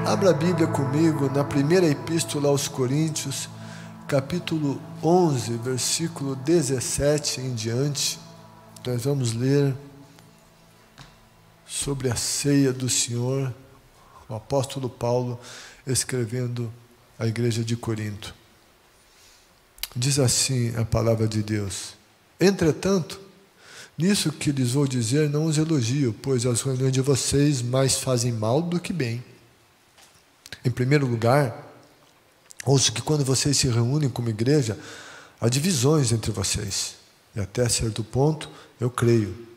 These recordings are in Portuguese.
Abra a Bíblia comigo na primeira epístola aos Coríntios, capítulo 11, versículo 17 em diante. Nós vamos ler sobre a ceia do Senhor, o apóstolo Paulo escrevendo à igreja de Corinto. Diz assim a palavra de Deus: entretanto, nisso que lhes vou dizer não os elogio, pois as reuniões de vocês mais fazem mal do que bem. Em primeiro lugar, ouço que quando vocês se reúnem como igreja, há divisões entre vocês. E até certo ponto, eu creio.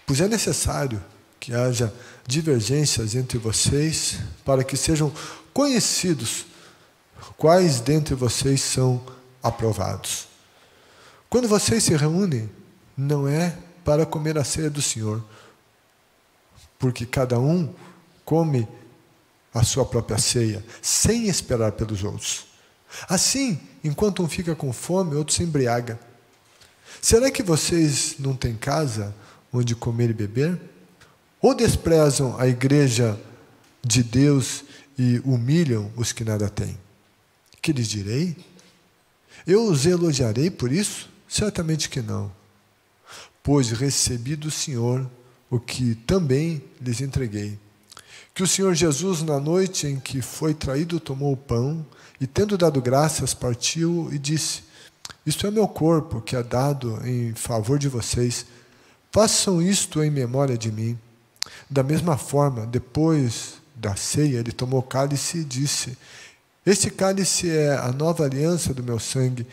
Pois é necessário que haja divergências entre vocês para que sejam conhecidos quais dentre vocês são aprovados. Quando vocês se reúnem, não é para comer a ceia do Senhor, porque cada um come a sua própria ceia, sem esperar pelos outros. Assim, enquanto um fica com fome, outro se embriaga. Será que vocês não têm casa onde comer e beber? Ou desprezam a igreja de Deus e humilham os que nada têm? Que lhes direi? Eu os elogiarei por isso? Certamente que não. Pois recebi do Senhor o que também lhes entreguei. Que o Senhor Jesus, na noite em que foi traído, tomou o pão e, tendo dado graças, partiu e disse: isto é meu corpo, que é dado em favor de vocês. Façam isto em memória de mim. Da mesma forma, depois da ceia, ele tomou o cálice e disse: este cálice é a nova aliança do meu sangue.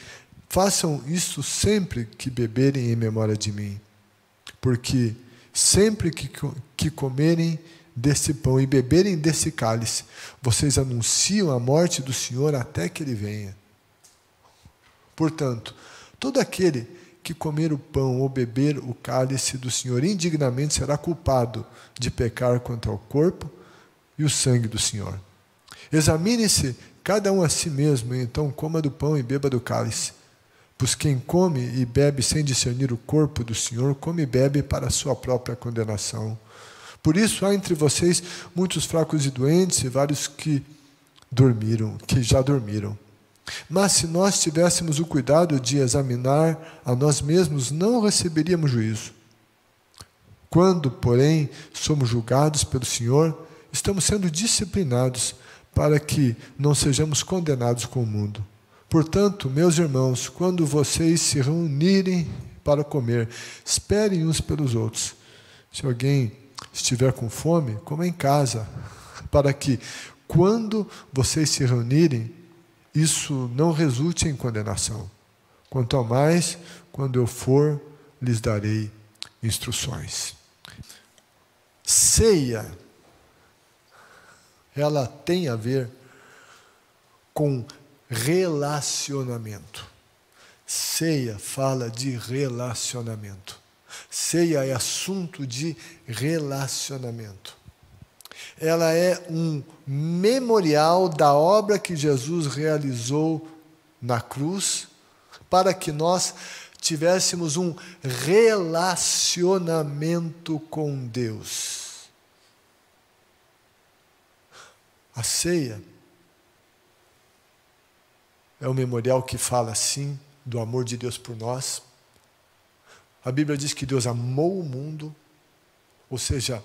Façam isso sempre que beberem em memória de mim. Porque sempre que comerem desse pão e beberem desse cálice, vocês anunciam a morte do Senhor até que Ele venha. Portanto, todo aquele que comer o pão ou beber o cálice do Senhor indignamente será culpado de pecar contra o corpo e o sangue do Senhor. Examine-se cada um a si mesmo, e então coma do pão e beba do cálice. Pois quem come e bebe sem discernir o corpo do Senhor, come e bebe para a sua própria condenação. Por isso há entre vocês muitos fracos e doentes e vários que já dormiram. Mas se nós tivéssemos o cuidado de examinar a nós mesmos, não receberíamos juízo. Quando, porém, somos julgados pelo Senhor, estamos sendo disciplinados para que não sejamos condenados com o mundo. Portanto, meus irmãos, quando vocês se reunirem para comer, esperem uns pelos outros. Se alguém estiver com fome, coma em casa, para que, quando vocês se reunirem, isso não resulte em condenação. Quanto ao mais, quando eu for, lhes darei instruções. Ceia, ela tem a ver com relacionamento. Ceia fala de relacionamento. Ceia é assunto de relacionamento. Ela é um memorial da obra que Jesus realizou na cruz, para que nós tivéssemos um relacionamento com Deus. A ceia é um memorial que fala, sim, do amor de Deus por nós. A Bíblia diz que Deus amou o mundo, ou seja,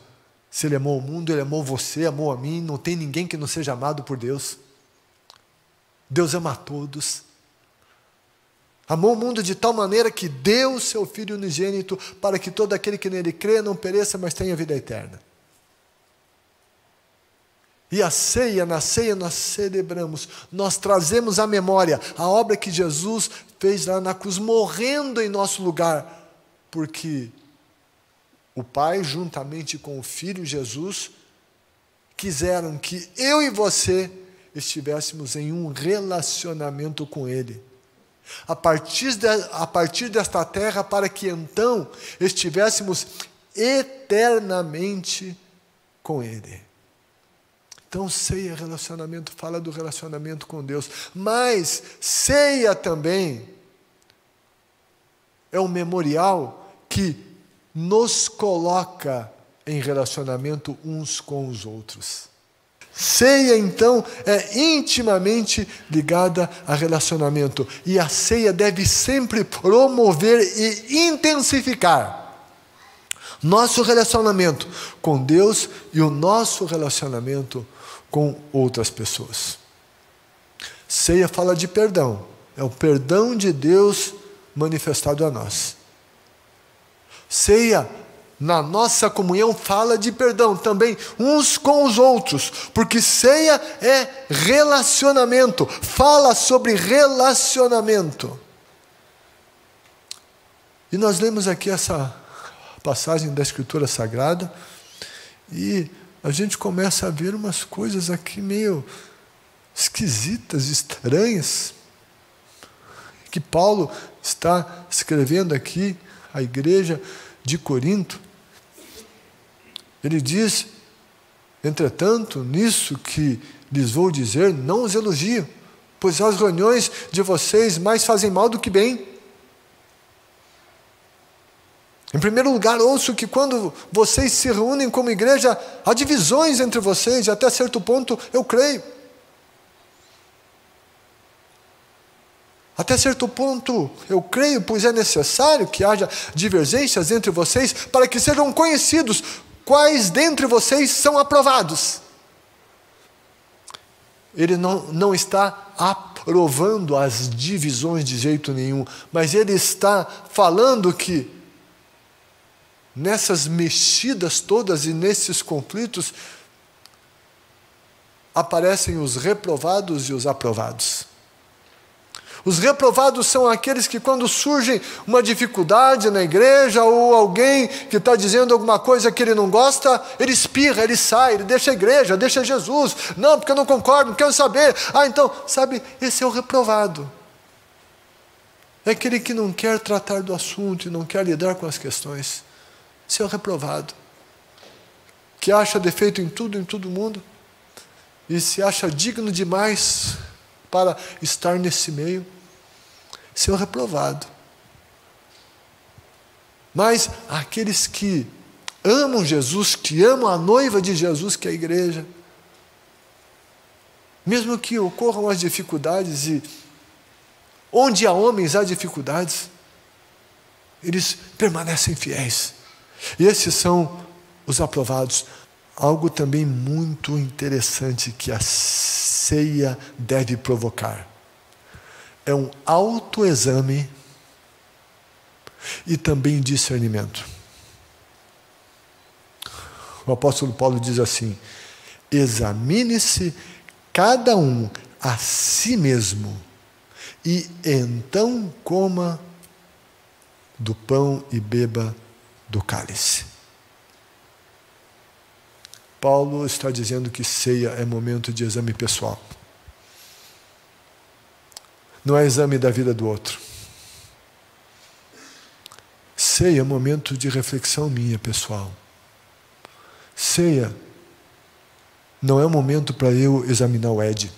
se Ele amou o mundo, Ele amou você, amou a mim, não tem ninguém que não seja amado por Deus. Deus ama a todos. Amou o mundo de tal maneira que deu o seu Filho unigênito para que todo aquele que nele crê não pereça, mas tenha vida eterna. E na ceia nós celebramos, nós trazemos à memória a obra que Jesus fez lá na cruz, morrendo em nosso lugar, porque o Pai, juntamente com o Filho Jesus, quiseram que eu e você estivéssemos em um relacionamento com Ele. A partir desta terra, para que então estivéssemos eternamente com Ele. Então, ceia, relacionamento, fala do relacionamento com Deus. Mas ceia também é um memorial que nos coloca em relacionamento uns com os outros. Ceia, então, é intimamente ligada a relacionamento. E a ceia deve sempre promover e intensificar nosso relacionamento com Deus e o nosso relacionamento com outras pessoas. Ceia fala de perdão. É o perdão de Deus manifestado a nós. Ceia, na nossa comunhão, fala de perdão também uns com os outros, porque ceia é relacionamento, fala sobre relacionamento. E nós lemos aqui essa passagem da Escritura Sagrada e a gente começa a ver umas coisas aqui meio esquisitas, estranhas, que Paulo está escrevendo aqui à igreja de Corinto. Ele diz: entretanto, nisso que lhes vou dizer, não os elogio, pois as reuniões de vocês mais fazem mal do que bem. Em primeiro lugar, ouço que quando vocês se reúnem como igreja, há divisões entre vocês, e até certo ponto eu creio. Até certo ponto eu creio, pois é necessário que haja divergências entre vocês para que sejam conhecidos quais dentre vocês são aprovados. Ele não está aprovando as divisões de jeito nenhum, mas ele está falando que nessas mexidas todas e nesses conflitos aparecem os reprovados e os aprovados. Os reprovados são aqueles que, quando surge uma dificuldade na igreja, ou alguém que está dizendo alguma coisa que ele não gosta, ele espirra, ele sai, ele deixa a igreja, deixa Jesus. Não, porque eu não concordo, não quero saber. Então, sabe, esse é o reprovado. É aquele que não quer tratar do assunto e não quer lidar com as questões. Esse é o reprovado. Que acha defeito em todo mundo e se acha digno demais para estar nesse meio. Esse é o reprovado. Mas aqueles que amam Jesus, que amam a noiva de Jesus, que é a igreja, mesmo que ocorram as dificuldades, e onde há homens há dificuldades, eles permanecem fiéis. E esses são os aprovados. Algo também muito interessante que a ceia deve provocar é um autoexame e também discernimento. O apóstolo Paulo diz assim: examine-se cada um a si mesmo, e então coma do pão e beba do cálice. Paulo está dizendo que ceia é momento de exame pessoal. Não é exame da vida do outro. Ceia é momento de reflexão minha, pessoal. Ceia não é um momento para eu examinar o Ed.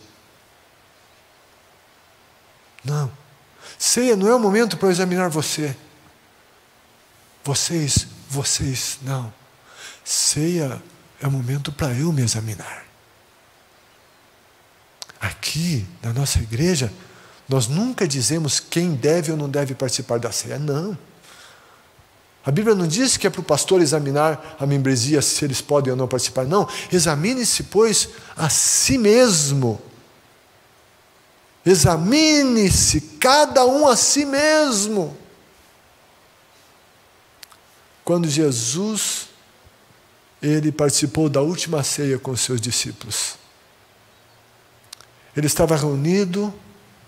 Não. Ceia não é um momento para eu examinar você. Vocês, não. Ceia é um momento para eu me examinar. Aqui, na nossa igreja, nós nunca dizemos quem deve ou não deve participar da ceia. Não. A Bíblia não diz que é para o pastor examinar a membresia se eles podem ou não participar. Não. Examine-se, pois, a si mesmo. Examine-se, cada um a si mesmo. Quando Jesus, ele participou da última ceia com os seus discípulos. Ele estava reunido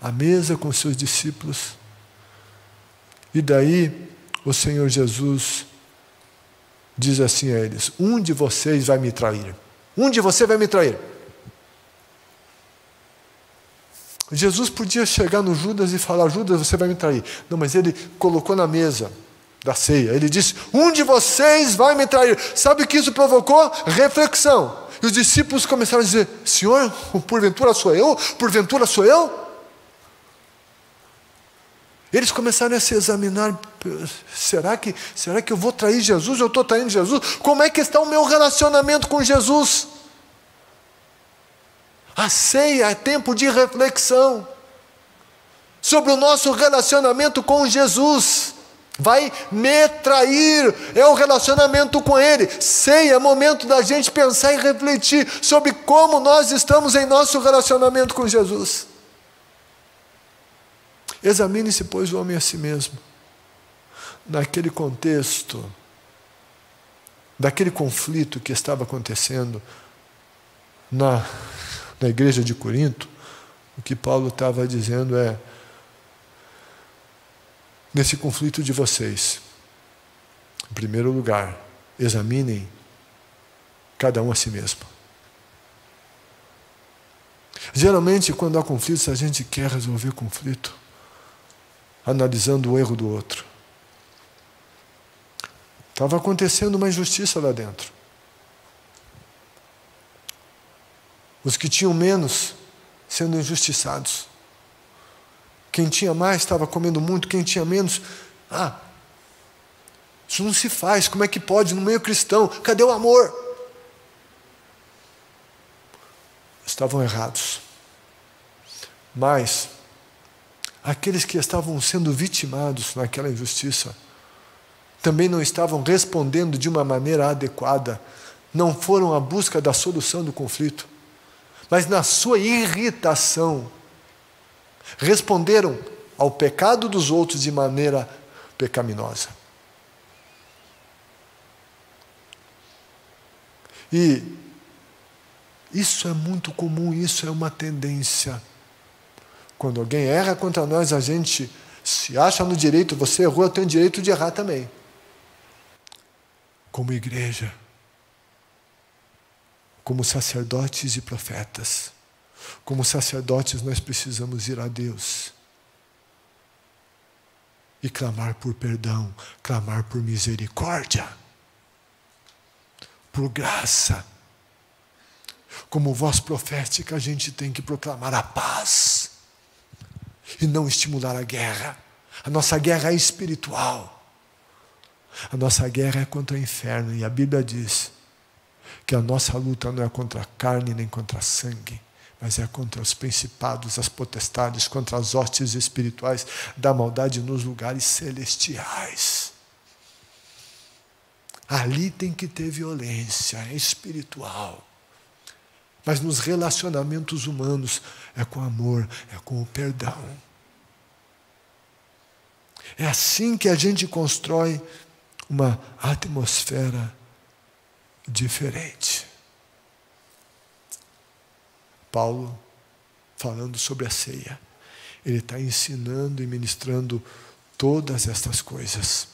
à mesa com os seus discípulos. E daí, o Senhor Jesus diz assim a eles: um de vocês vai me trair. Um de vocês vai me trair. Jesus podia chegar no Judas e falar: Judas, você vai me trair. Não, mas ele colocou na mesa da ceia. Ele disse: um de vocês vai me trair. Sabe o que isso provocou? Reflexão. E os discípulos começaram a dizer: Senhor, porventura sou eu? Porventura sou eu? Eles começaram a se examinar: será que eu vou trair Jesus? Eu estou traindo Jesus? Como é que está o meu relacionamento com Jesus? A ceia é tempo de reflexão sobre o nosso relacionamento com Jesus. Vai me trair, é o relacionamento com Ele. Ceia é momento da gente pensar e refletir sobre como nós estamos em nosso relacionamento com Jesus. Examine-se, pois, o homem a si mesmo. Naquele contexto, daquele conflito que estava acontecendo na igreja de Corinto, o que Paulo estava dizendo é: nesse conflito de vocês, em primeiro lugar, examinem cada um a si mesmo. Geralmente, quando há conflitos, a gente quer resolver conflito analisando o erro do outro. Estava acontecendo uma injustiça lá dentro. Os que tinham menos sendo injustiçados. Quem tinha mais estava comendo muito, quem tinha menos... isso não se faz, como é que pode no meio cristão? Cadê o amor? Estavam errados. Mas aqueles que estavam sendo vitimados naquela injustiça também não estavam respondendo de uma maneira adequada, não foram à busca da solução do conflito, mas na sua irritação responderam ao pecado dos outros de maneira pecaminosa. E isso é muito comum, isso é uma tendência. Quando alguém erra contra nós, a gente se acha no direito. Você errou, eu tenho direito de errar também. Como igreja, como sacerdotes e profetas, como sacerdotes nós precisamos ir a Deus e clamar por perdão, clamar por misericórdia, por graça. Como voz profética, a gente tem que proclamar a paz e não estimular a guerra. A nossa guerra é espiritual. A nossa guerra é contra o inferno, e a Bíblia diz que a nossa luta não é contra a carne nem contra sangue, mas é contra os principados, as potestades, contra as hostes espirituais da maldade nos lugares celestiais. Ali tem que ter violência, é espiritual. Mas nos relacionamentos humanos é com amor, é com o perdão. É assim que a gente constrói uma atmosfera diferente. Paulo, falando sobre a ceia, ele está ensinando e ministrando todas estas coisas.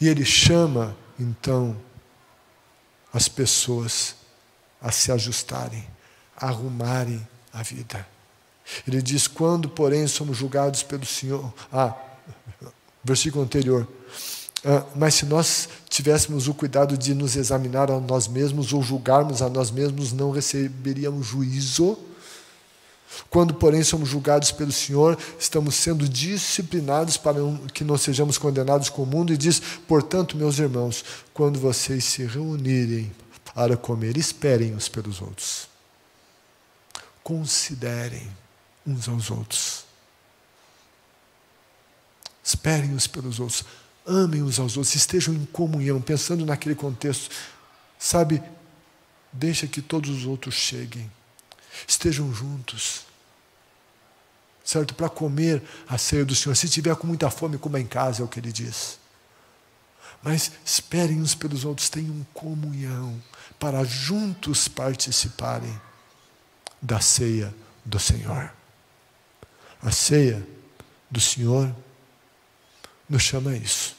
E ele chama, então, as pessoas a se ajustarem, a arrumarem a vida. Ele diz: quando, porém, somos julgados pelo Senhor... versículo anterior. Mas se nós tivéssemos o cuidado de nos examinar a nós mesmos ou julgarmos a nós mesmos, não receberíamos juízo. Quando, porém, somos julgados pelo Senhor, estamos sendo disciplinados para que não sejamos condenados com o mundo. E diz: portanto, meus irmãos, quando vocês se reunirem para comer, esperem uns pelos outros. Considerem uns aos outros. Esperem uns pelos outros. Amem uns aos outros. Estejam em comunhão. Pensando naquele contexto. Sabe, deixa que todos os outros cheguem. Estejam juntos. Certo? Para comer a ceia do Senhor. Se tiver com muita fome, coma em casa, é o que ele diz. Mas esperem uns pelos outros. Tenham comunhão. Para juntos participarem da ceia do Senhor. A ceia do Senhor nos chama a isso.